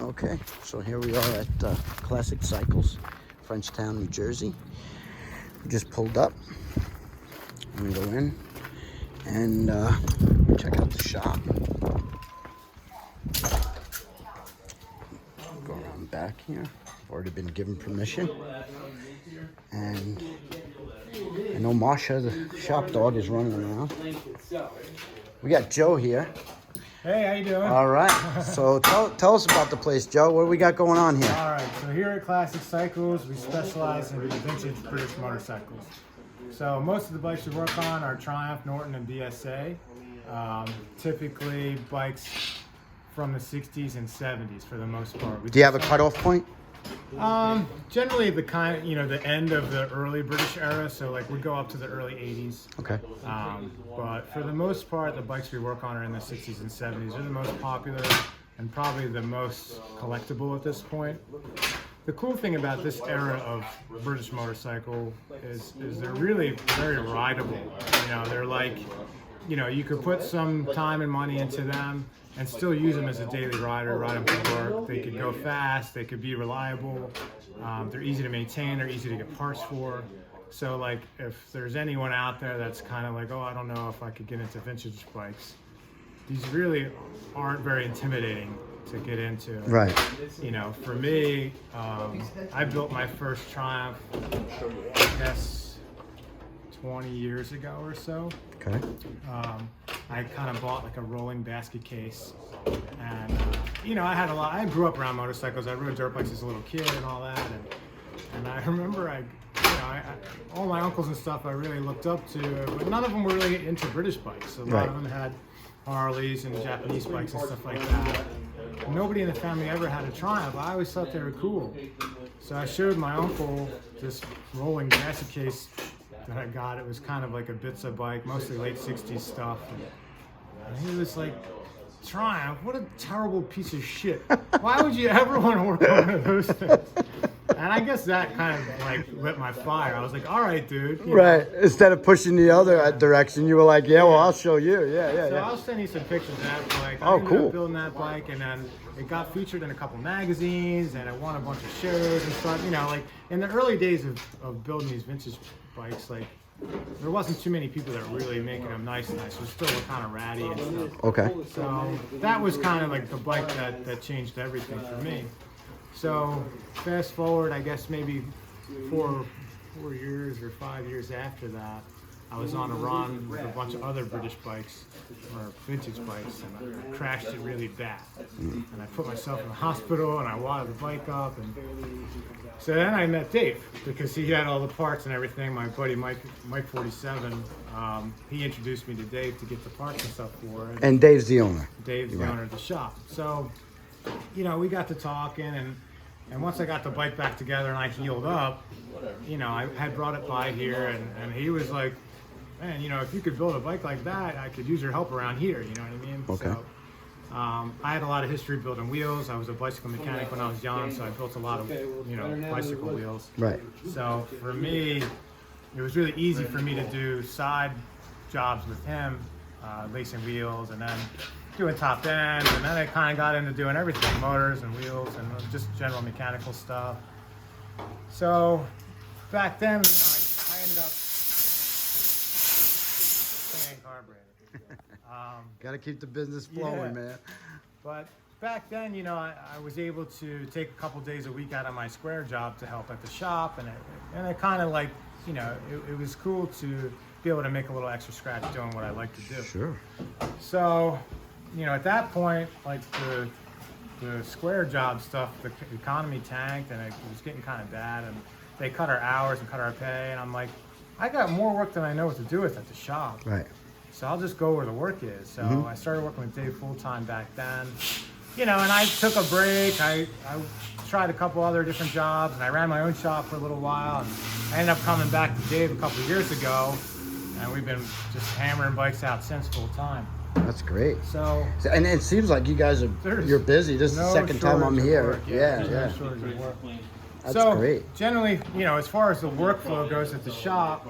Okay, so here we are at Classic Cycles, Frenchtown, New Jersey. We just pulled up. I'm gonna go in and check out the shop. Go around back here. I've already been given permission. And I know Marcia, the shop dog, is running around. We got Joe here. Hey, how you doing? All right. So tell us about the place, Joe. What do we got going on here? All right. So here at Classic Cycles, we specialize in vintage British motorcycles. So most of the bikes we work on are Triumph, Norton, and BSA. Typically bikes from the 60s and 70s for the most part. Do you have a cutoff point? Generally the kind, the end of the early British era, so like we go up to the early 80s. Okay. But for the most part, the bikes we work on are in the 60s and 70s. They're the most popular and probably the most collectible at this point. The cool thing about this era of British motorcycle is they're really very rideable. They're like, you could put some time and money into them and still use them as a daily rider, ride them to work. They could go fast, they could be reliable, they're easy to maintain, they're easy to get parts for. So like if there's anyone out there that's kind of like, oh, I don't know if I could get into vintage bikes, these really aren't very intimidating to get into. Right. For me, I built my first Triumph, I guess, 20 years ago or so. Okay. I kind of bought like a rolling basket case, and I grew up around motorcycles. I rode dirt bikes as a little kid and all that, and I remember all my uncles and stuff I really looked up to, but none of them were really into British bikes. A lot of them had Harleys and Japanese bikes and stuff like that. Nobody in the family ever had a Triumph. I always thought they were cool. So I showed my uncle this rolling basket case that I got. It was kind of like a Bitsa bike, mostly late 60s stuff. And he was like, Triumph, what a terrible piece of shit. Why would you ever want to work on one of those things? And I guess that kind of like lit my fire. I was like, all right, dude. Right. Instead of pushing the other direction, you were like, yeah, well, I'll show you. Yeah. So I'll send you some pictures of that bike. Oh, I ended cool. up building that bike, and then it got featured in a couple magazines, and it won a bunch of shows and stuff. Like in the early days of building these vintage bikes, like there wasn't too many people that were really making them nice. It still were kind of ratty and stuff. Okay. So that was kind of like the bike that changed everything for me. So fast forward, I guess maybe 4 years or 5 years after that, I was on a run with a bunch of other British bikes, or vintage bikes, and I crashed it really bad. And I put myself in the hospital, and I wadded the bike up, and so then I met Dave, because he had all the parts and everything. My buddy Mike 47, he introduced me to Dave to get the parts and stuff for it. And Dave's the owner. Dave's the owner of the shop. So, we got to talking, and once I got the bike back together and I healed up, I had brought it by here, and he was like, man, if you could build a bike like that, I could use your help around here, you know what I mean? Okay. So, I had a lot of history building wheels. I was a bicycle mechanic when I was young, so I built a lot of, bicycle wheels. Right. So for me, it was really easy for me to do side jobs with him, lacing wheels, and then doing top end, and then I kind of got into doing everything, motors and wheels and just general mechanical stuff. So back then, I ended up singing carburetor. Got to keep the business flowing, man. But back then, I was able to take a couple days a week out of my square job to help at the shop, and it kind of like, it was cool to be able to make a little extra scratch doing what I like to do. Sure. So, at that point, like the square job stuff, the economy tanked, and it was getting kind of bad, and they cut our hours and cut our pay, and I'm like, I got more work than I know what to do with at the shop. Right. So I'll just go where the work is. So I started working with Dave full-time back then. And I took a break. I tried a couple other different jobs, and I ran my own shop for a little while. And I ended up coming back to Dave a couple of years ago, and we've been just hammering bikes out since full-time. That's great. So, and it seems like you guys you're busy. This is the second time I'm here. Yeah. No shortage of work. That's great. Generally, as far as the workflow goes at the shop,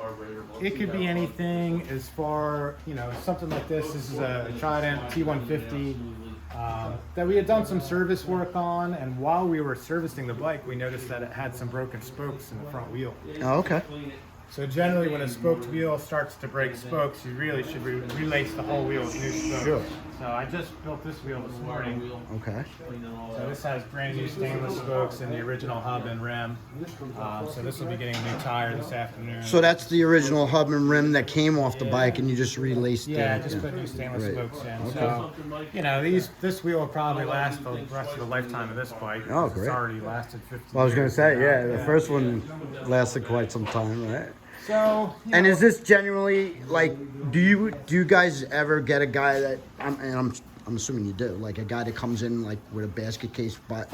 it could be anything as far, something like this. This is a Trident T150 that we had done some service work on, and while we were servicing the bike, we noticed that it had some broken spokes in the front wheel. Oh, okay. So generally when a spoked wheel starts to break spokes, you really should relace the whole wheel with new spokes. Sure. So I just built this wheel this morning. Okay. So this has brand new stainless spokes and the original hub and rim. So this will be getting a new tire this afternoon. So that's the original hub and rim that came off the bike, and you just relaced it. Yeah, just put new stainless spokes in. Okay. So, you know, this wheel will probably last the rest of the lifetime of this bike. Oh, great. It's already lasted 50 years. Well, I was going to say, yeah, the first one lasted quite some time, right? So, and is this generally like, do you guys ever get a guy that I'm assuming you do, like a guy that comes in like with a basket case, but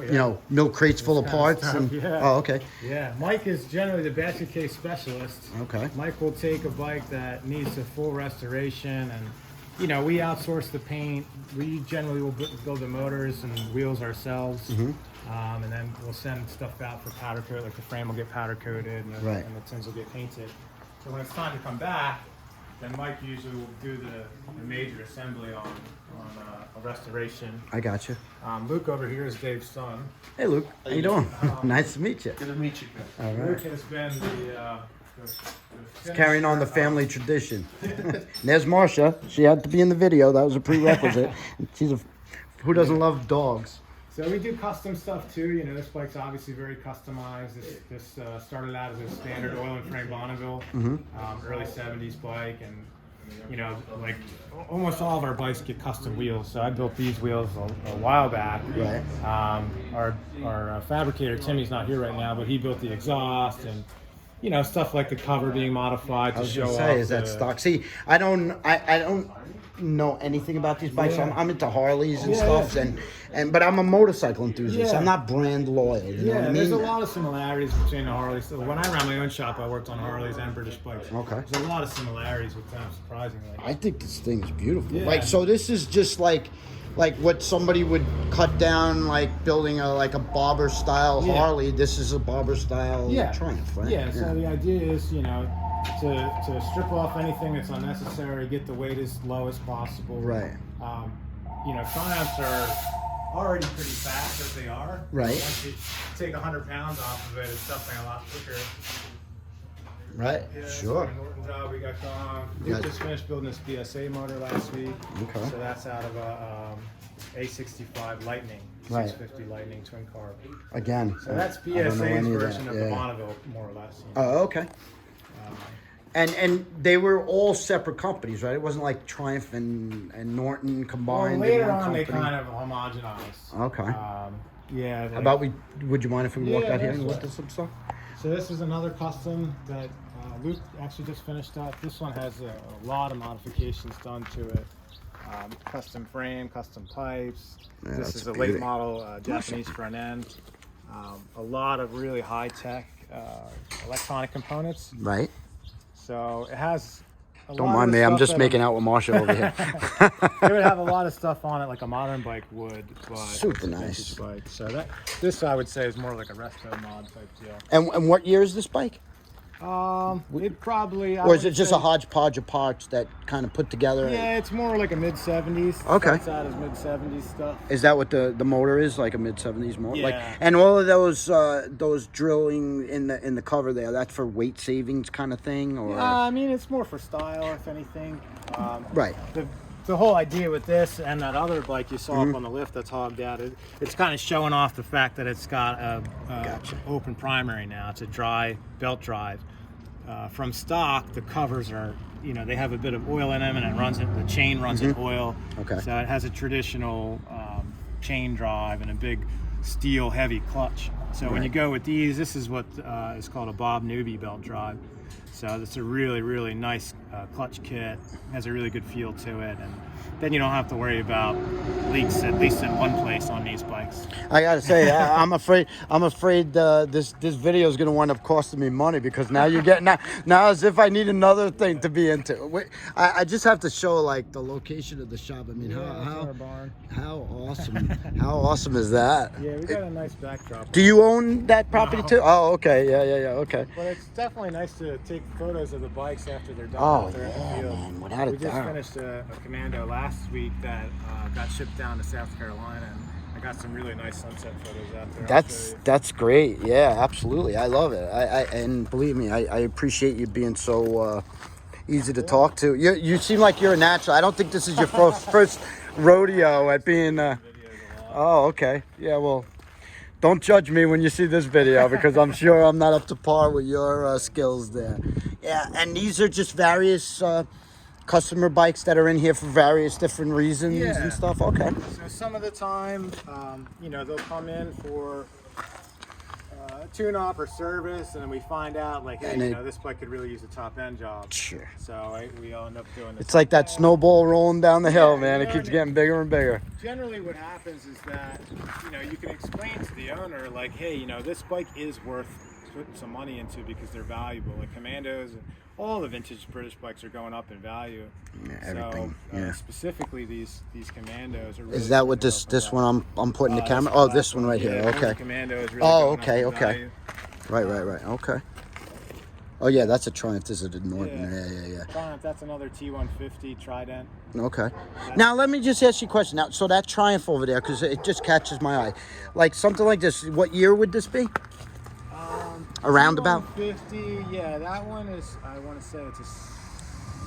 you know, milk crates full of parts and oh, okay. Yeah, Mike is generally the basket case specialist. Okay. Mike will take a bike that needs a full restoration, and you know, we outsource the paint. We generally will build the motors and wheels ourselves. And then we'll send stuff out for powder coat, like the frame will get powder coated and the tins will get painted. So when it's time to come back, then Mike usually will do the major assembly on a restoration. I got you. Luke over here is Dave's son. Hey Luke, how you doing? Nice to meet you. Good to meet you. All right. Luke has been It's carrying on the family tradition. And there's Marcia. She had to be in the video. That was a prerequisite. Who doesn't love dogs? So we do custom stuff too. You know, this bike's obviously very customized. This started out as a standard oil and frame Bonneville, early 70s bike, and you know, like almost all of our bikes get custom wheels. So I built these wheels a while back. Right. Our fabricator Timmy's not here right now, but he built the exhaust and you know, stuff like the cover being modified to show off. Is that stock? See, I don't know anything about these bikes. Yeah. I'm into Harleys and stuff, but I'm a motorcycle enthusiast. Yeah. I'm not brand loyal. You know what I mean? There's a lot of similarities between the Harleys. So when I ran my own shop, I worked on Harleys and British bikes. Okay. There's a lot of similarities with them, surprisingly. I think this thing is beautiful. Yeah. Like, so this is just like what somebody would cut down, like building a Bobber style Harley. This is a Bobber style Triumph, right? Yeah. So the idea is, you know, to strip off anything that's unnecessary, get the weight as low as possible. Right. You know, Triumphs are already pretty fast as they are. Right. Once you take 100 pounds off of it, it's something a lot quicker. Right. Yeah, sure. So Norton job we got going. We just finished building this BSA motor last week. Okay. So that's out of a A65 Lightning, 650 Lightning twin carb. Again. So that's BSA's version of the Bonneville, more or less. You know? Oh, okay. And they were all separate companies, right? It wasn't like Triumph and Norton combined. Well, later in one on, company. they kind of homogenized. Okay. Yeah. How about would you mind if we walked out here and looked at some stuff? So this is another custom that Luke actually just finished up. This one has a lot of modifications done to it. Custom frame, custom pipes. Yeah, this is a late model Japanese front end. A lot of really high-tech electronic components. Right. So it has Don't mind me, I'm just making out with Marcia over here. It would have a lot of stuff on it like a modern bike would, but super nice. Bike. So this I would say is more like a Resto-mod type deal. And what year is this bike? It probably. Or is it just a hodgepodge of parts that kind of put together? Yeah, it's more like a mid-70s. Okay. Starts out as mid-70s stuff. Is that what the motor is, like a mid-70s motor? Yeah. Like, and all of those drilling in the cover there, that's for weight savings kind of thing, or? I mean, it's more for style, if anything. Right. The whole idea with this and that other bike you saw up on the lift that's hogged out, it's kind of showing off the fact that it's got a open primary now. It's a dry belt drive. From stock, the covers are, you know, they have a bit of oil in them, and the chain runs in oil. Okay. So it has a traditional chain drive and a big steel heavy clutch. So when you go with these, this is what is called a Bob Newby belt drive. So it's a really, really nice clutch kit. Has a really good feel to it, and then you don't have to worry about leaks, at least in one place on these bikes. I gotta say, I'm afraid this video is gonna wind up costing me money, because now you're getting now as if I need another thing to be into. Wait, I just have to show like the location of the shop. I mean, That's our barn. how awesome is that? Yeah, we got a nice backdrop. Do you own that property No. too? Oh, okay, yeah, okay. But it's definitely nice to take photos of the bikes after they're done. Oh out there in the yeah, field. man, without a We just doubt. finished a Commando last week that got shipped down to South Carolina, and I got some really nice sunset photos out there. That's great. Yeah, absolutely. I love it. And believe me, I appreciate you being so easy to talk to. You seem like you're a natural. I don't think this is your first rodeo at being. Oh, okay. Yeah, well, don't judge me when you see this video, because I'm sure I'm not up to par with your skills there. Yeah, and these are just various customer bikes that are in here for various different reasons and stuff. Okay. So some of the time, they'll come in for tune-up or service, and then we find out, like, hey, this bike could really use a top-end job. Sure. So we all end up doing this. It's like that snowball rolling down the hill, man. It keeps getting bigger and bigger. Generally what happens is that, you can explain to the owner, like, hey, this bike is worth putting some money into because they're valuable. Like Commandos and all the vintage British bikes are going up in value. Yeah, everything. So specifically these Commandos are really is that what this one I'm putting the camera? Oh, this one right here. Okay. Commando is really going up in okay. value. Right. Okay. Oh yeah, that's a Triumph. This is a Norton. Yeah. Triumph, that's another T150 Trident. Okay. Now let me just ask you a question. Now, so that Triumph over there, because it just catches my eye, like something like this. What year would this be? Around about? 50. Yeah, that one is. I want to say it's a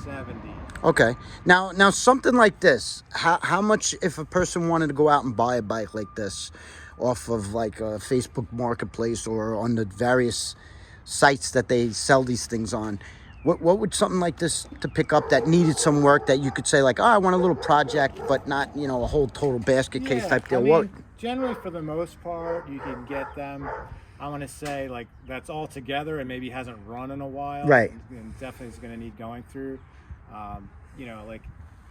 70. Okay. Now something like this. How much, if a person wanted to go out and buy a bike like this, off of like a Facebook Marketplace or on the various sites that they sell these things on, what would something like this to pick up that needed some work, that you could say like, oh, I want a little project, but not a whole total basket case type deal? I mean, generally for the most part, you can get them. I want to say like that's all together and maybe hasn't run in a while. Right. And definitely is going to need going through. Like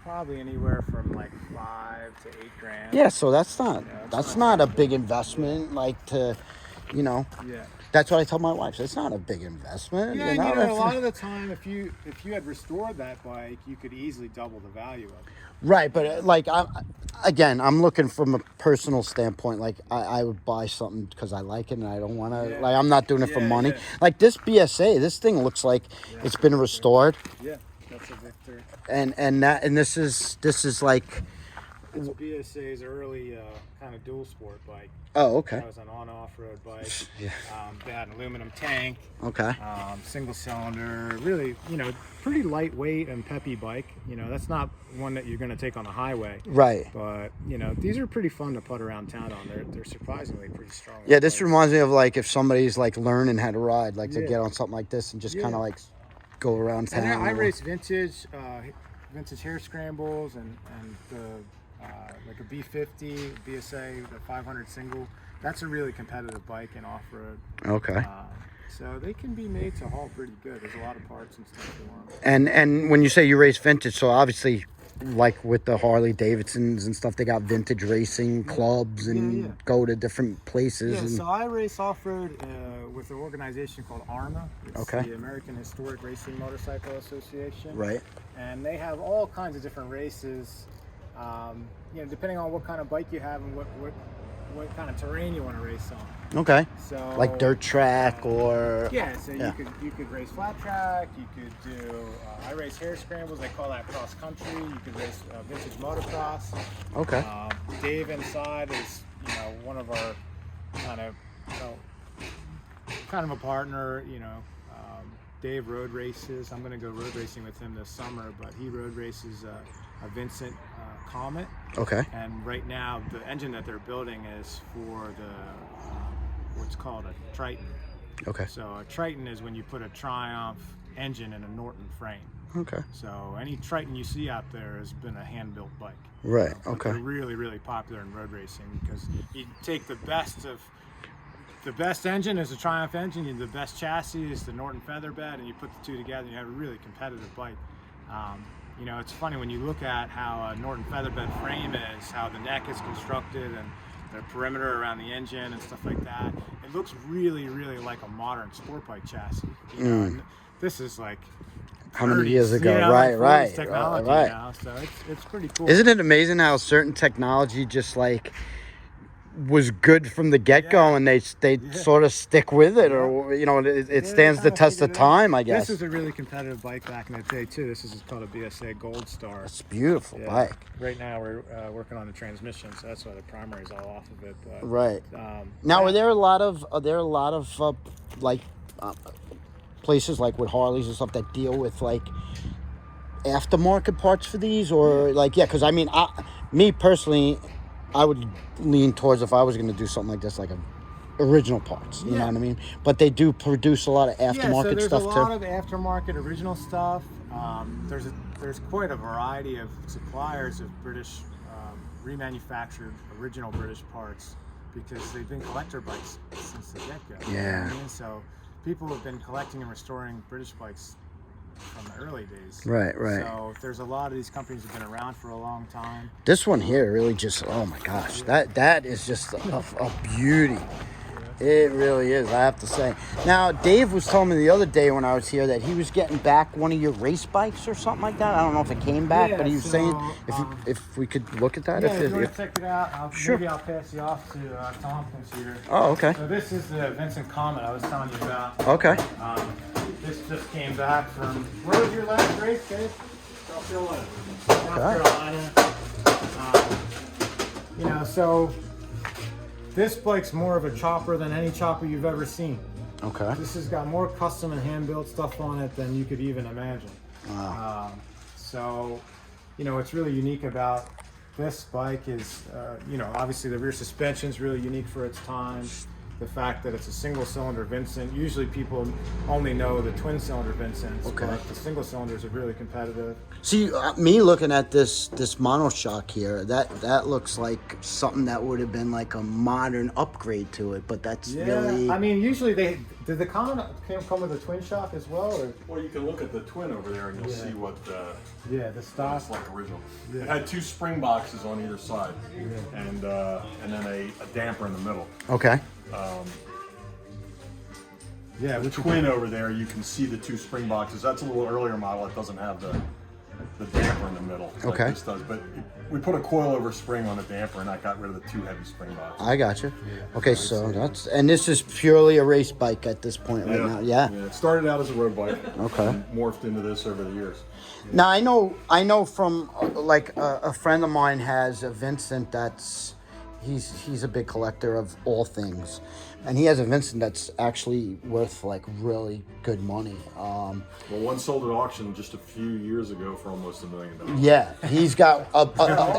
probably anywhere from like $5 to $8 grand. Yeah, so that's not a big investment, like to, Yeah. That's what I tell my wife. It's not a big investment. Yeah, a lot of the time, if you had restored that bike, you could easily double the value of it. Right, but like I'm looking from a personal standpoint. Like I would buy something because I like it, and I don't want to. Like I'm not doing it for money. Yeah. Like this BSA, this thing looks like it's been restored. Yeah, that's a Victor. And this is like. It's BSA's early kind of dual sport bike. Oh, okay. That was an on-off-road bike. Yeah. They had an aluminum tank. Okay. Single cylinder. Really, pretty lightweight and peppy bike. That's not one that you're going to take on the highway. Right. But these are pretty fun to put around town on. They're surprisingly pretty strong. Yeah, this reminds me of like if somebody's like learning how to ride, like to get on something like this and just kind of like go around town. And I race vintage hair scrambles and like a B50 BSA, the 500 single. That's a really competitive bike in off-road. Okay. So they can be made to haul pretty good. There's a lot of parts and stuff for them. And when you say you race vintage, so obviously, like with the Harley Davidsons and stuff, they got vintage racing clubs and go to different places. Yeah, so I race off-road with an organization called ARMA. It's the American Historic Racing Motorcycle Association. Right. And they have all kinds of different races. Depending on what kind of bike you have and what kind of terrain you want to race on. Okay. So like dirt track or so you could race flat track. You could do I race hair scrambles. They call that cross country. You could race vintage motocross. Okay. Dave inside is one of our kind of a partner. Dave road races. I'm going to go road racing with him this summer, but he road races a Vincent Comet. Okay. And right now, the engine that they're building is for the what's called a Triton. Okay. So a Triton is when you put a Triumph engine in a Norton frame. Okay. So any Triton you see out there has been a hand-built bike. Right. Okay. They're really, really popular in road racing because you take the best engine is a Triumph engine, and the best chassis is the Norton Featherbed, and you put the two together and you have a really competitive bike. It's funny when you look at how a Norton Featherbed frame is, how the neck is constructed, and the perimeter around the engine and stuff like that. It looks really, really like a modern sport bike chassis. You know, and this is like how many 30s, years ago? you know, Right, like 40s right, technology right. now, so it's pretty cool. Isn't it amazing how certain technology just like was good from the get-go, and they sort of stick with it, or you know, it stands the test of time, I guess. This is a really competitive bike back in the day too. This is called a BSA Gold Star. It's a beautiful bike. Right now we're working on the transmission, so that's why the primary is all off of it. But, right. Now, are there a lot of like places like with Harleys and stuff that deal with like aftermarket parts for these, or like because I mean, me personally, I would lean towards, if I was going to do something like this, like original parts. You know what I mean? But they do produce a lot of aftermarket stuff too. There's a lot of aftermarket original stuff. There's quite a variety of suppliers of British remanufactured original British parts, because they've been collector bikes since the get-go. Yeah. You know what I mean? So people have been collecting and restoring British bikes from the early days. Right. So there's a lot of these companies that have been around for a long time. This one here really just, oh my gosh, that is just a beauty. It really is, I have to say. Now, Dave was telling me the other day when I was here that he was getting back one of your race bikes or something like that. I don't know if it came back, but he was saying if we could look at that. Yeah, if you want to check it out, sure. Maybe I'll pass you off to Tompkins here. Oh, okay. So this is the Vincent Comet I was telling you about. Okay. This just came back from, where was your last race, Dave? South Carolina. You know, so this bike's more of a chopper than any chopper you've ever seen. Okay. This has got more custom and hand-built stuff on it than you could even imagine. Wow. So, you know, what's really unique about this bike is, you know, obviously the rear suspension is really unique for its time. The fact that it's a single-cylinder Vincent. Usually people only know the twin-cylinder Vincents, but the single cylinders are really competitive. See, me looking at this monoshock here, that looks like something that would have been like a modern upgrade to it, but that's really... I mean, usually did the Comet come with a twin shock as well? Or? Well, you can look at the twin over there and you'll see what the stock. it's like original. Yeah. It had two spring boxes on either side, and then a damper in the middle. Okay. The twin over there, you can see the two spring boxes. That's a little earlier model. It doesn't have the damper in the middle like this does. But we put a coilover spring on the damper, and that got rid of the two heavy spring boxes. I got you. Okay, so this is purely a race bike at this point right now. Yeah. It started out as a road bike. Okay. And morphed into this over the years. Now I know from like a friend of mine has a Vincent that's he's a big collector of all things, and he has a Vincent that's actually worth like really good money. Well, one sold at auction just a few years ago for almost $1 million. Yeah, he's got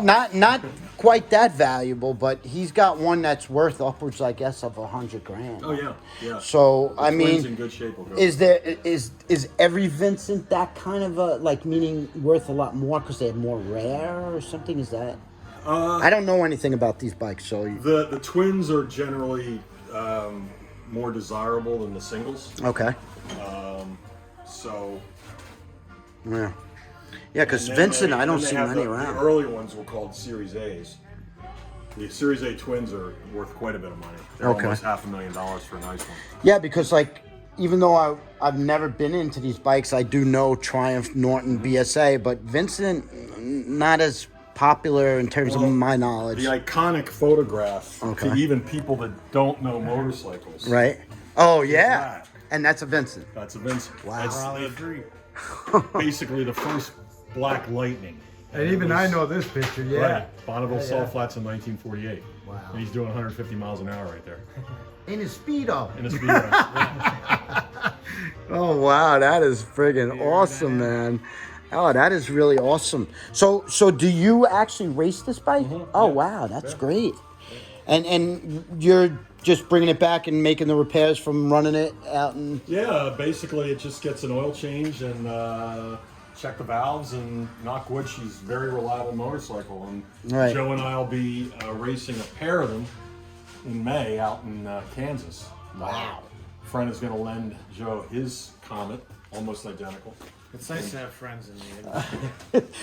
not quite that valuable, but he's got one that's worth upwards, I guess, of $100,000. Oh yeah. So the I twin's mean, in good shape. is every Vincent that kind of a like meaning worth a lot more because they're more rare or something? Is that? I don't know anything about these bikes, so the twins are generally more desirable than the singles. Okay. So. Yeah, because Vincent, I don't see many around. The early ones were called Series A's. The Series A twins are worth quite a bit of money. They're almost $500,000 for a nice one. Yeah, because like even though I've never been into these bikes, I do know Triumph, Norton, BSA, but Vincent not as popular in terms of my knowledge. The iconic photograph to even people that don't know motorcycles. Right. Oh yeah. And that's a Vincent. That's a Vincent. Wow. That's basically the first Black Lightning. And even I know this picture, Right. Bonneville Salt Flats in 1948. Wow. And he's doing 150 miles an hour right there. In his Speedo. In a Speedo. Oh wow, that is friggin' awesome, man. Oh, that is really awesome. So do you actually race this bike? Mm-hmm. Oh wow, that's great. And you're just bringing it back and making the repairs from running it out and... Yeah, basically it just gets an oil change and check the valves, and knock wood, she's a very reliable motorcycle. And Joe and I will be racing a pair of them in May out in Kansas. Wow. A friend is going to lend Joe his Comet, almost identical. It's nice to have friends in the industry.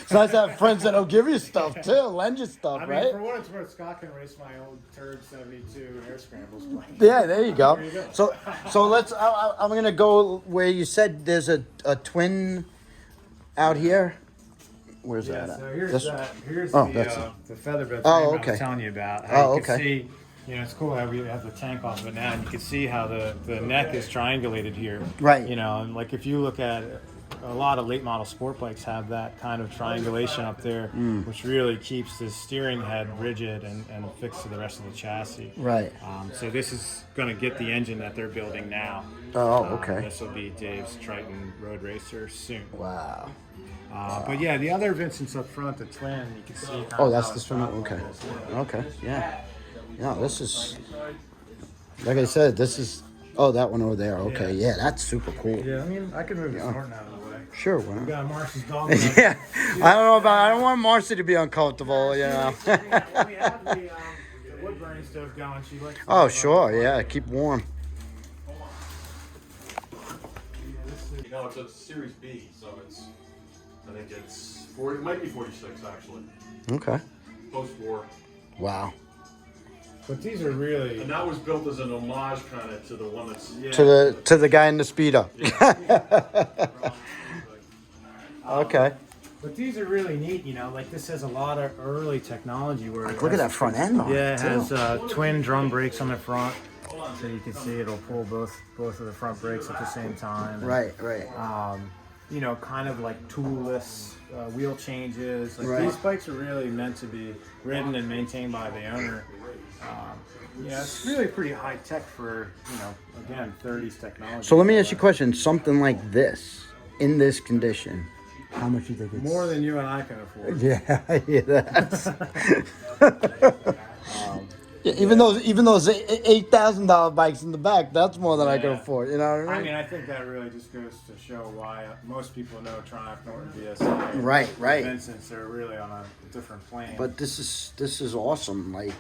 It's nice to have friends that'll give you stuff too, lend you stuff, I mean, right? for what it's worth, Scott can race my old Turd 72 air scrambles bike. Yeah, there you go. There you go. So let's. I'm gonna go where you said there's a twin out here. Where's Yeah, that at? so here's This- here's that's the feather bed frame Oh, I okay. was telling you about. How Oh, you can okay. see, you know, it's cool how we have the tank off of it now, and you can see how the neck is triangulated here. Right. You know, and like if you look at a lot of late model sport bikes have that kind of triangulation up there, which really keeps the steering head rigid and fixed to the rest of the chassis. Right. So this is going to get the engine that they're building now. Oh, okay. This will be Dave's Triton Road Racer soon. Wow. But yeah, the other Vincents up front, the twin, you can see. Kind Oh, of that's how this it's one. got Okay. this, yeah. Okay. Yeah. Yeah. This is. Like I said, this is. Oh, that one over there. Okay. Yeah, that's super cool. Yeah, I mean, I can move this Norton out of the way. Sure. Why We not? got Marcia's dog. Yeah. I don't know about. I don't want Marcia to be uncomfortable. You know. When we have the wood burning stove going, she likes. to Oh, move sure. up. Yeah. Keep warm. You know, it's a Series B, so it's, I think it's 40, it might be 46 actually, Okay. post-war. Wow. But these are really. And that was built as an homage kind of to the one that's, To the guy in the speedo. Okay. But these are really neat, you know. Like this has a lot of early technology where. Look at that front end on Yeah, it it too. has twin drum brakes on the front, so you can see it'll pull both of the front brakes at the same time. Right. Right. You know, kind of like toolless wheel changes. Like Right. these bikes are really meant to be ridden and maintained by the owner. Yeah, it's really pretty high tech for, you know, again, 30s technology. So let me ask you a question. Something like this, in this condition, how much do you think it's? More than you and I can afford. Yeah, yeah, that's. Yeah, even those $8,000 bikes in the back, that's more than I can Yeah. afford. You know what I I mean? mean, I think that really just goes to show why most people know Triumph, Norton, VSA. and Right, right. Vincents are really on a different plane. But this is awesome. Like,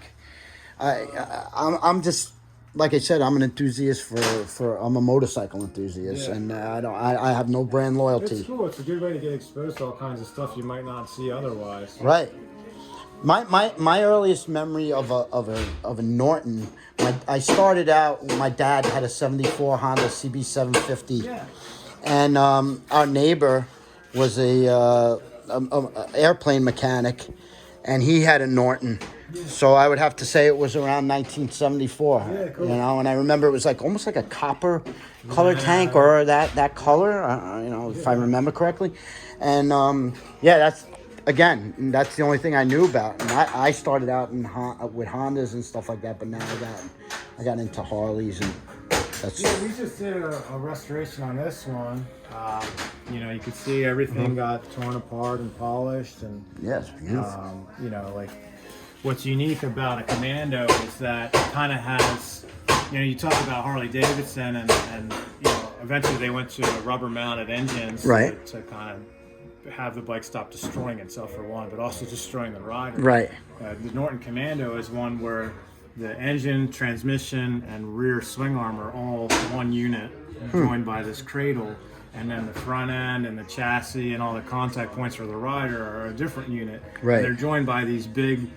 I'm just like I said, I'm an enthusiast for I'm a motorcycle enthusiast, Yeah. and I have no brand it's loyalty. cool. It's a good way to get exposed to all kinds of stuff you might not see otherwise. Right. My earliest memory of a Norton, I started out. My dad had a '74 Honda CB750, Yeah. and our neighbor was a airplane mechanic, and he had a Norton. So I would have to say it was around 1974. Yeah, cool. You know, and I remember it was like almost like a copper color tank or that color. You know, if I remember correctly, and yeah, that's the only thing I knew about. And I started out with Hondas and stuff like that, but now I got into Harleys, and that's Yeah, we just did a restoration on this one. You know, you could see everything got torn apart and polished, and yeah, it's beautiful. you know, like what's unique about a Commando is that it kind of has, you know, you talk about Harley Davidson, and you know, eventually they went to rubber mounted engines, Right. to kind of have the bike stop destroying itself for one, but also destroying the rider. Right. The Norton Commando is one where the engine, transmission, and rear swing arm are all one unit, joined by this cradle, and then the front end and the chassis and all the contact points for the rider are a different unit. Right. And they're joined by these big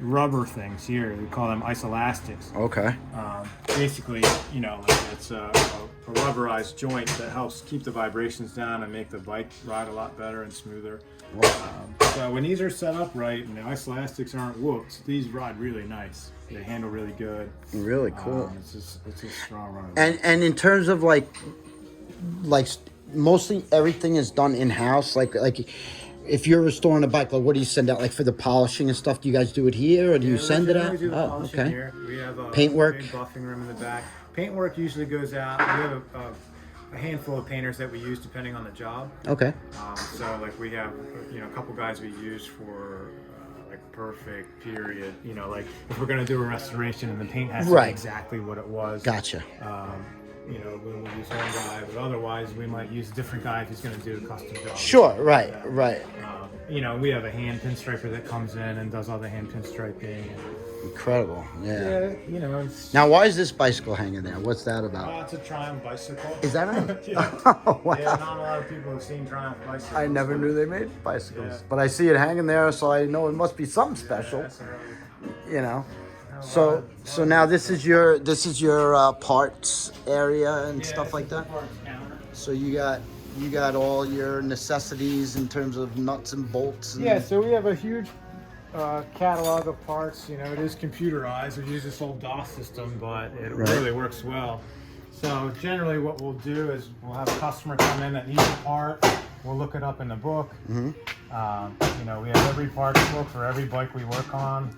rubber things here. We call them isolastics. Okay. Basically, you know, like it's a rubberized joint that helps keep the vibrations down and make the bike ride a lot better and smoother. So when these are set up right and the isolastics aren't whooped, these ride really nice. They handle really good. Really cool. It's a strong run. And in terms of like mostly everything is done in house. Like if you're restoring a bike, like what do you send out? Like for the polishing and stuff, do you guys do it here or do you send it out? We do the Oh, polishing okay. here. We have a Paintwork? big buffing room in the back. Paintwork usually goes out. We have a handful of painters that we use depending on the job. Okay. So like we have, you know, a couple guys we use for like perfect period. You know, like if we're gonna do a restoration and the paint has to Right. be exactly what it was. Gotcha. You know, we will use one guy, but otherwise we might use a different guy if he's gonna do a custom job. Sure. Right. You know, we have a hand pinstriper that comes in and does all the hand pinstriping. Incredible. Yeah. you know, it's, Now, why is this bicycle hanging there? What's that about? it's a Triumph bicycle. Is that right? Yeah. Oh, wow. Yeah, not a lot of people have seen Triumph bicycles. I never knew they made bicycles, Yeah. but I see it hanging there, so I know it must be something special. That's a really, You know. So now this is your parts area and stuff like that. So you got all your necessities in terms of nuts and bolts. And Yeah, so we have a huge catalog of parts. You know, it is computerized. We use this old DOS system, but it really works well. So generally what we'll do is we'll have a customer come in that needs a part. We'll look it up in the book. Mm-hmm. You know, we have every parts book for every bike we work on.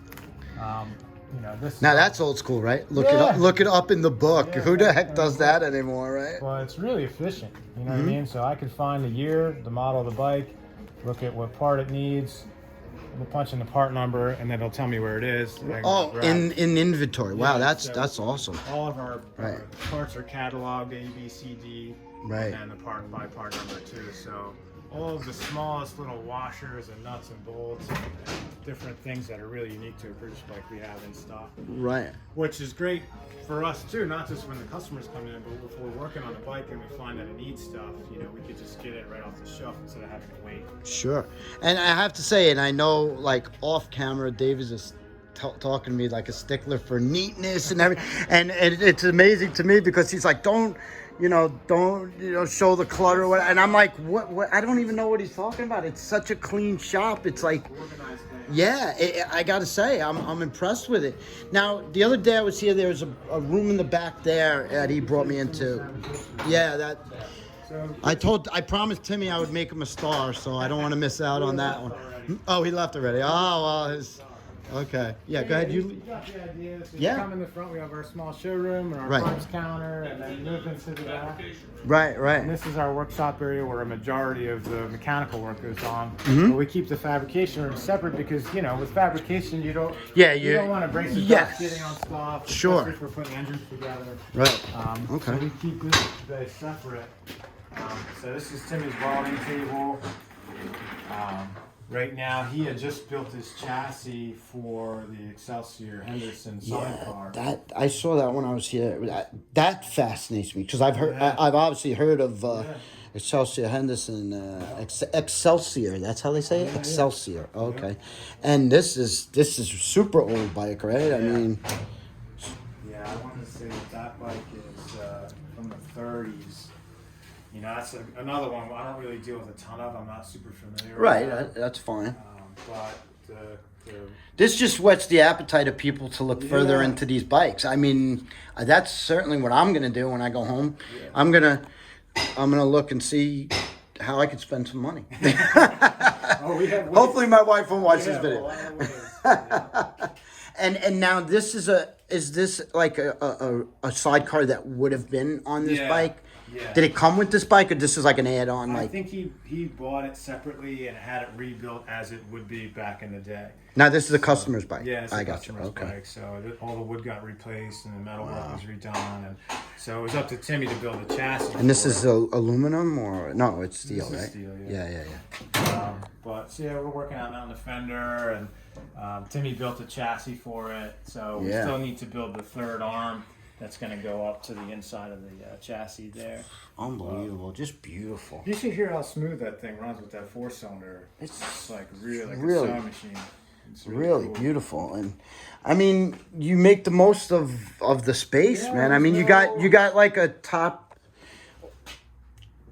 You know, this. Now that's old school, right? Look it up in the book. Yeah, Who the heck does that anymore, right? Well, it's really efficient. You know what I mean? So I can find the year, the model of the bike, look at what part it needs, we'll punch in the part number, and then it'll tell me where it is. Oh, in inventory. Wow, Yeah, that's awesome. All of our Right. parts are cataloged A, B, C, D, Right. and the part by part number too. So all of the smallest little washers and nuts and bolts and different things that are really unique to a British bike we have in stock. Right. Which is great for us too, not just when the customers come in, but if we're working on the bike and we find that it needs stuff, you know, we could just get it right off the shelf instead of having to wait. Sure. And I have to say, and I know, like, off camera, Dave is just talking to me like a stickler for neatness and everything. and it's amazing to me because he's like, don't show the clutter. And I'm like, what? I don't even know what he's talking about. It's such a clean shop. It's like, yeah, I got to say, I'm impressed with it. Now, the other day I was here, there was a room in the back there that he brought me into. Yeah, that. I promised Timmy I would make him a star, so I don't want to miss out on that one. Oh, he left already. Oh, well, okay. Yeah, go ahead. You got the idea. So Yeah. You come in the front, we have our small showroom and our parts counter, and then you move into the back. Right. And this is our workshop area where a majority of the mechanical work goes on. Mm-hmm. But we keep the fabrication room separate because, you know, with fabrication, you don't want to break the Yes. getting on stuff. Sure. Especially if we're putting engines together. Right. So we keep this space separate. So this is Timmy's welding table. Right now, he had just built his chassis for the Excelsior Henderson selling car. That I saw that when I was here. That fascinates me because I've obviously heard of Excelsior Henderson, Excelsior. That's how they say it. Excelsior. Okay, and this is a super old bike, right? I mean, yeah, I want to say that bike is from the 30s. You know, that's another one I don't really deal with a ton of. I'm not super familiar right. with that. That's fine. But This just whets the appetite of people to look further into these bikes. I mean, that's certainly what I'm gonna do when I go home. Yeah. I'm gonna look and see how I could spend some money. Hopefully, my wife won't watch this video. And now is this like a sidecar that would have been on this bike? Yeah. Did it come with this bike, or this is like an add-on? I think he bought it separately and had it rebuilt as it would be back in the day. Now this is a customer's bike. Yeah, it's I a got you. customer's Okay. bike. So all the wood got replaced and the metal work was redone, and so it was up to Timmy to build the chassis. And this is aluminum or no? It's steel, right? Steel, yeah. But so we're working on that on the fender, and Timmy built a chassis for it. So we still need to build the third arm. That's going to go up to the inside of the chassis there. Unbelievable, just beautiful. You should hear how smooth that thing runs with that 4-cylinder. It's like really a sewing machine. It's really cool. Beautiful, and I mean, you make the most of the space, man. I mean, you got like a top,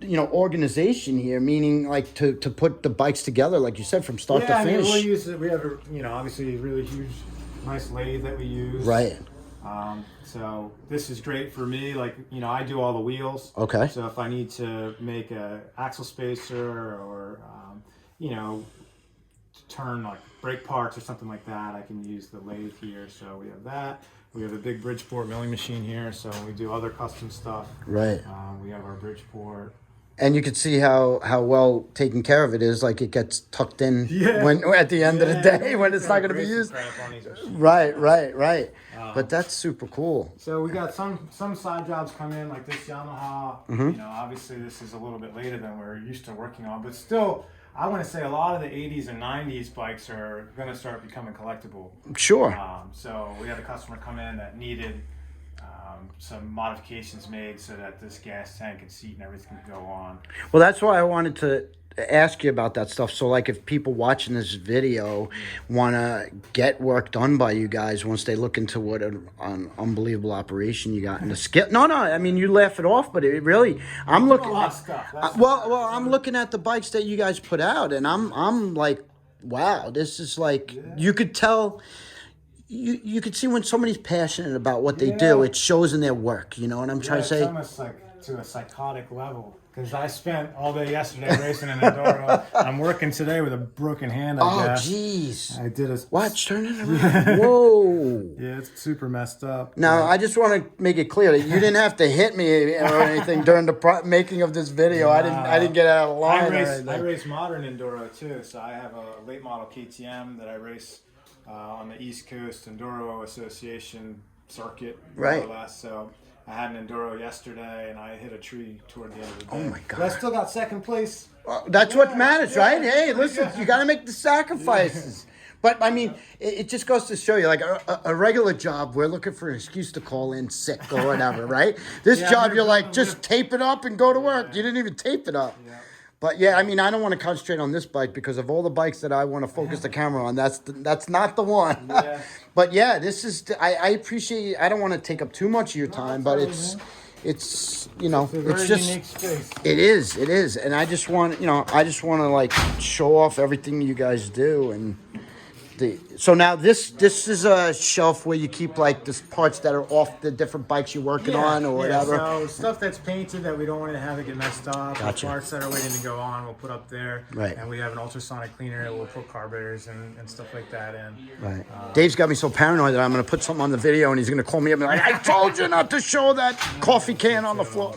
organization here, meaning like to put the bikes together, like you said, from start to finish. Yeah, I mean, we'll use it. We have obviously a really huge, nice lathe that we use. Right. So this is great for me. Like, I do all the wheels. Okay. So if I need to make a axle spacer or, turn like brake parts or something like that, I can use the lathe here. So we have that. We have a big Bridgeport milling machine here. So we do other custom stuff. Right. We have our Bridgeport. And you can see how well taken care of it is. Like it gets tucked in when at the end of the day when it's not going to be used. Right. But that's super cool. So we got some side jobs come in like this Yamaha. Mm-hmm. Obviously this is a little bit later than we're used to working on, but still I want to say a lot of the 80s and 90s bikes are going to start becoming collectible. Sure. So we had a customer come in that needed some modifications made so that this gas tank and seat and everything could go on. Well, that's why I wanted to ask you about that stuff. So, like, if people watching this video want to get work done by you guys once they look into what an unbelievable operation you got in the skill. No, I mean, you laugh it off, but it really, I'm looking. A lot of stuff. Well, I'm looking at the bikes that you guys put out, and I'm like, wow, this is like, you could tell. You could see when somebody's passionate about what they do, it shows in their work. You know what I'm trying to say? It's almost like to a psychotic level. Because I spent all day yesterday racing in Enduro. I'm working today with a broken hand, I guess. Oh, jeez. I did a... Watch, turn it around. Whoa. Yeah, it's super messed up. Now, I just want to make it clear that you didn't have to hit me or anything during the making of this video. I didn't get out of line. I race modern Enduro, too. So I have a late model KTM that I race on the East Coast Enduro Association circuit. Right. More or less. So I had an Enduro yesterday, and I hit a tree toward the end of the day. Oh, my God. But I still got second place. Well, that's what matters, right? Hey, listen, you got to make the sacrifices. But, I mean, it just goes to show you, like, a regular job, we're looking for an excuse to call in sick or whatever, right? This job, you're like, just tape it up and go to work. You didn't even tape it up. Yeah. But, yeah, I mean, I don't want to concentrate on this bike because of all the bikes that I want to focus the camera on, that's not the one. Yeah. But, yeah, this is, I appreciate, I don't want to take up too much of your time, but it's you know, It's just unique space. it is, and I just want to like show off everything you guys do. And so now this is a shelf where you keep like the parts that are off the different bikes you're working on or whatever. So stuff that's painted that we don't want to have it get messed up. Gotcha. The parts that are waiting to go on, we'll put up there. Right. And we have an ultrasonic cleaner that we'll put carburetors and stuff like that in. Right. Dave's got me so paranoid that I'm going to put something on the video and he's going to call me up and be like, I told you not to show that coffee can on the floor.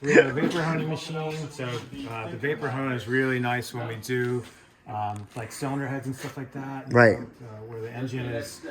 We have a vapor honing machine. So the vapor hone is really nice when we do like cylinder heads and stuff like that. Right. Where the engine is,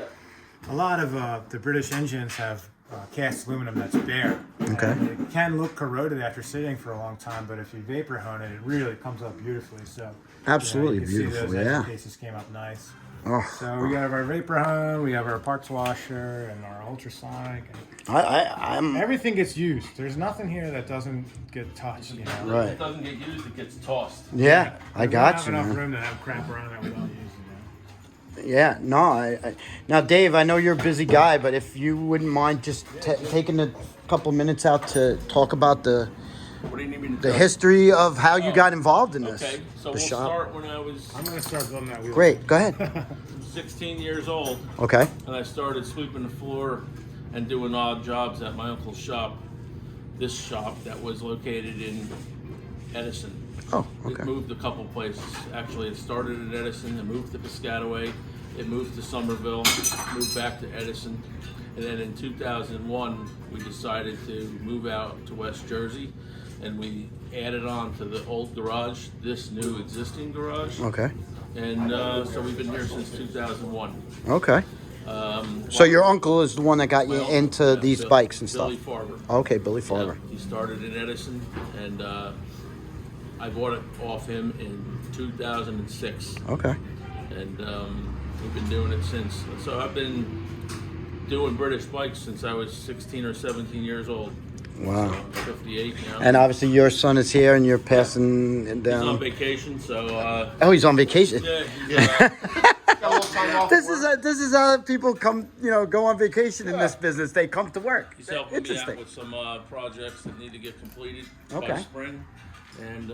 a lot of the British engines have cast aluminum that's bare. Okay. And it can look corroded after sitting for a long time, but if you vapor hone it, it really comes up beautifully. So Absolutely you can beautiful, see those yeah. edge cases came up nice. Oh. So we have our vapor hone, we have our parts washer, and our ultrasonic. And I'm everything gets used. There's nothing here that doesn't get touched. You know. right. If it doesn't get used, it gets tossed. Yeah, I got you, We don't have enough man. room to have crap around that we don't use. You know. Yeah, no, I now, Dave, I know you're a busy guy, but if you wouldn't mind just taking a couple minutes out to talk about the What do you need me to the do? history of how you got involved in this. Okay, so the we'll shop. start when I was I'm gonna start building that wheel. Great, go ahead. 16 years old, Okay. and I started sweeping the floor and doing odd jobs at my uncle's shop. This shop that was located in Edison. Oh, okay. It moved a couple places. Actually, it started at Edison, it moved to Piscataway, it moved to Somerville, moved back to Edison, and then in 2001 we decided to move out to West Jersey, and we added on to the old garage this new existing garage, Okay. and so we've been here since 2001. Okay. So your uncle is the one that got you Well, into yeah, these bikes and stuff. Billy Farber. Okay, Billy Yeah, Farber. he started in Edison, and I bought it off him in 2006, Okay. and we've been doing it since. So I've been doing British bikes since I was 16 or 17 years old. Wow. So I'm 58 now. And obviously your son is here and you're passing it He's on down. vacation, so Oh, he's on vacation. yeah, he's, This is how people come, go on vacation in this business. They come to work. he's helping me out Interesting. with some projects that need to get completed by Okay. spring, and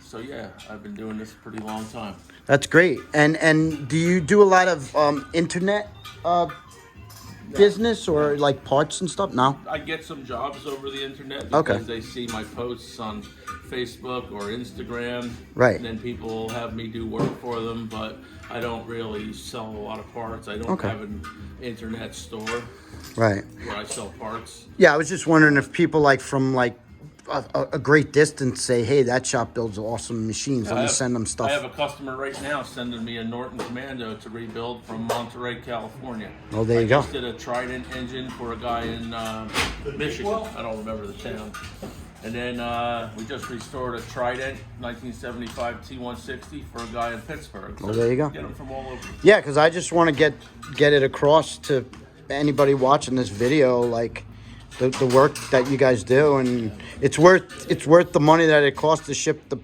so yeah, I've been doing this a pretty long time. That's great. And do you do a lot of internet business or like parts and stuff? No. I get some jobs over the internet Okay. because they see my posts on Facebook or Instagram. Right. And then people have me do work for them, but I don't really sell a lot of parts. I don't Okay. have an internet store Right. where I sell parts. Yeah, I was just wondering if people like from like a great distance say, hey, that shop builds awesome machines. Let me send them stuff. I have a customer right now sending me a Norton Commando to rebuild from Monterey, California. Oh, there you I go. just did a Triton engine for a guy in Michigan. I don't remember the town. And then we just restored a Triton 1975 T160 for a guy in Pittsburgh. So Oh, there you go. Get them from all over. Yeah, because I just want to get it across to anybody watching this video, like the work that you guys do, and it's worth the money that it costs to ship the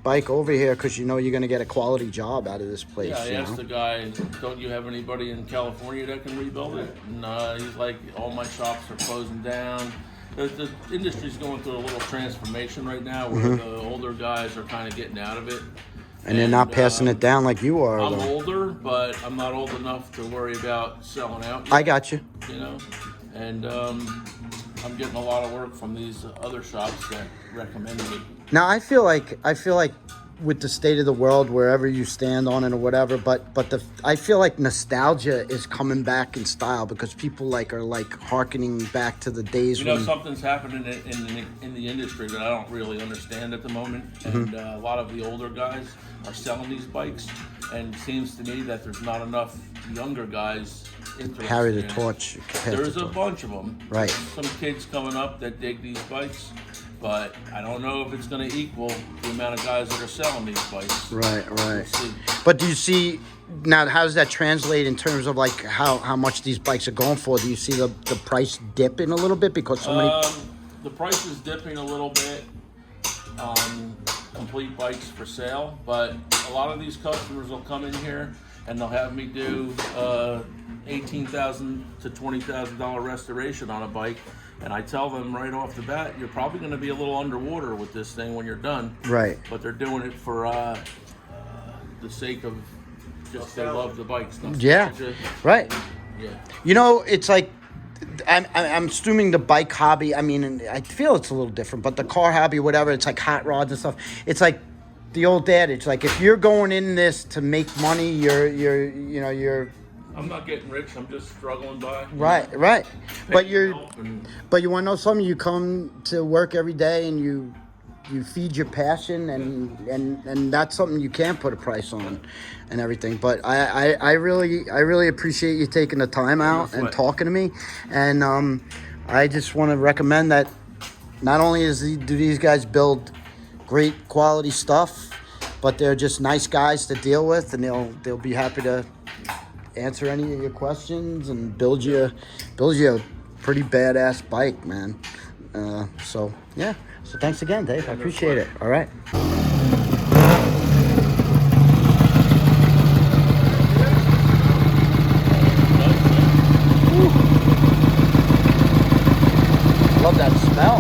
bike over here, because you know you're going to get a quality job out of this place. Yeah, I asked the guy, don't you have anybody in California that can rebuild it? And he's like, all my shops are closing down. The industry's going through a little transformation right now, where the older guys are kind of getting out of it. And they're not passing it down like you are. I'm though. older, but I'm not old enough to worry about selling out yet, I got you. you know? And I'm getting a lot of work from these other shops that recommend me. Now I feel like with the state of the world, wherever you stand on it or whatever, but I feel like nostalgia is coming back in style, because people are hearkening back to the days You know, when something's happening in the industry that I don't really understand at the moment, and a lot of the older guys are selling these bikes, and it seems to me that there's not enough younger guys interested carry the in it. torch. There's a bunch of them. Right. Some kids coming up that dig these bikes, but I don't know if it's going to equal the amount of guys that are selling these bikes. Right. We'll see. But do you see now? How does that translate in terms of like how much these bikes are going for? Do you see the price dipping a little bit because so many? The price is dipping a little bit on complete bikes for sale, but a lot of these customers will come in here and they'll have me do $18,000 to $20,000 restoration on a bike, and I tell them right off the bat, you're probably going to be a little underwater with this thing when you're done. Right. But they're doing it for the sake of just they love the bikes. Yeah. Right. Yeah. You know, it's like I'm assuming the bike hobby. I mean, I feel it's a little different, but the car hobby, whatever, it's like hot rods and stuff. It's like the old adage, like if you're going in this to make money, you're. I'm not getting rich. I'm just struggling by. Right. But you want to know something? You come to work every day and you feed your passion, and that's something you can't put a price on, and everything. But I really appreciate you taking the time out and talking to me, and I just want to recommend that not only do these guys build great quality stuff, but they're just nice guys to deal with, and they'll be happy to answer any of your questions and build you a pretty badass bike, man. So yeah. So thanks again, Dave. I appreciate it. All right. Love that smell.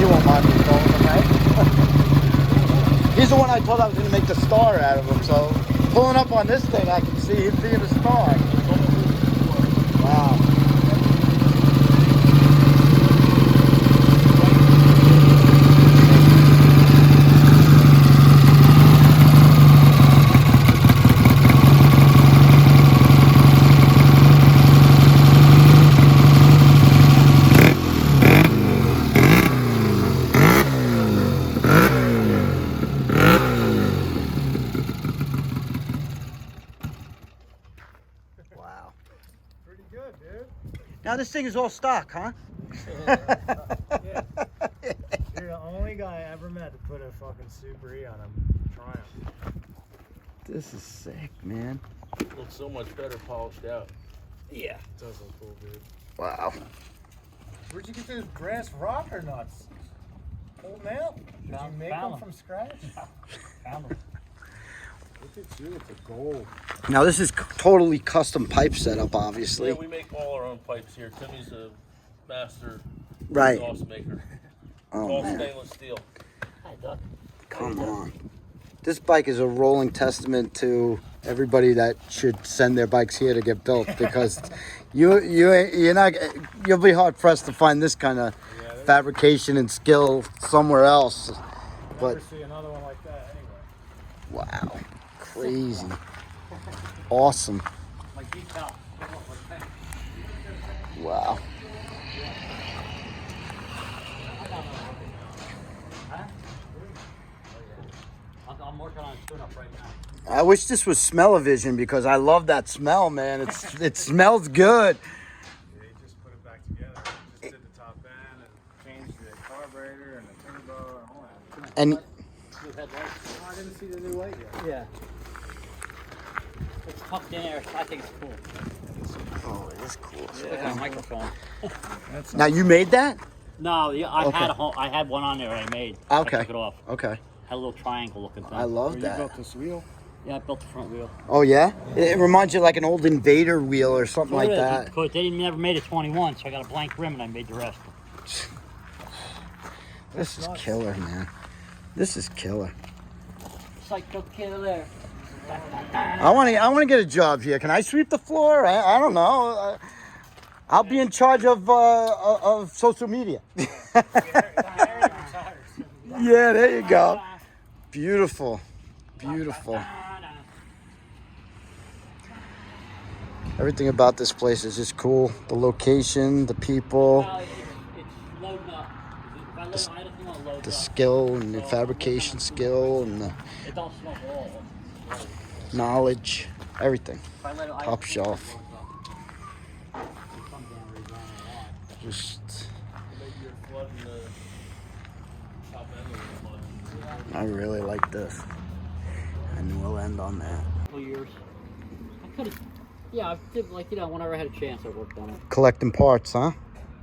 You won't mind me calling him, right? He's the one I told I was going to make the star out of him. So pulling up on this thing, I can see him being a star. Wow. Wow. Pretty good, dude. Now this thing is all stock, huh? Yeah. You're the only guy I ever met to put a fucking Super E on him. Triumph. This is sick, man. Looks so much better polished out. Yeah. It does look cool, dude. Wow. Where'd you get those brass rocker nuts? Old man? Did you make them from scratch? Found them. Look at you with the gold. Now this is totally custom pipe setup, obviously. Yeah, we make all our own pipes here. Timmy's a master Right. sauce maker. Oh, All man. stainless steel. Hi, Doc. Come on. This bike is a rolling testament to everybody that should send their bikes here to get built, because you'll be hard pressed to find this kind of fabrication and skill somewhere else. But Never see another one like that anyway. wow, crazy, awesome. Wow. I'm working on a tune-up right now. I wish this was smell-o-vision, because I love that smell, man. It smells good. Yeah, he just put it back together. Just did the top end and changed it. carburetor and a turbo and all that. And Oh, I didn't see the new light yet. Yeah. It's tucked in there. I think it's cool. oh, it is cool. It's like a microphone. Now you made that? No, yeah, I Okay. had I had one on there I made. Okay. I took it off. Okay. Had a little triangle looking thing. I love You that. built this wheel? Yeah, I built the front wheel. Oh yeah? It reminds you of like an old Invader wheel or something like It is, that. Because they never made a 21, so I got a blank rim and I made the rest. This is killer, man. This is killer. Psycho killer. I want to get a job here. Can I sweep the floor? I don't know. I'll be in charge of social media. Yeah, there you go. Beautiful. Beautiful. Everything about this place is just cool. The location, the people, Well, it's loading up. If I let it idle, it's gonna load the up. skill and the fabrication skill and the It don't smoke at all. knowledge, everything. If I let it idle, Top it shelf. loads up. It comes down where you want it. Just, Maybe you're flooding the top end of the flood. I really like this. And we'll end on that. Couple years. I could have. Yeah, I did whenever I had a chance, I worked on it. Collecting parts, huh?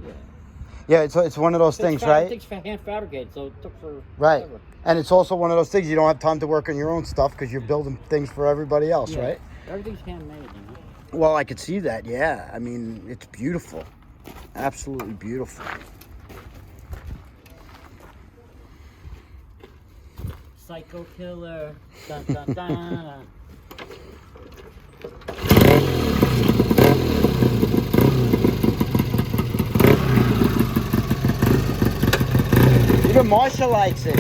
Yeah. Yeah, it's one of those things, right? Things hand fabricated, so it took for Right. forever. And it's also one of those things you don't have time to work on your own stuff because you're building things for everybody else, Yeah. right? Everything's handmade, you know. Well, I could see that, yeah. I mean, it's beautiful. Absolutely beautiful. Psycho killer. Dun, dun, dun. Even Marcia likes it.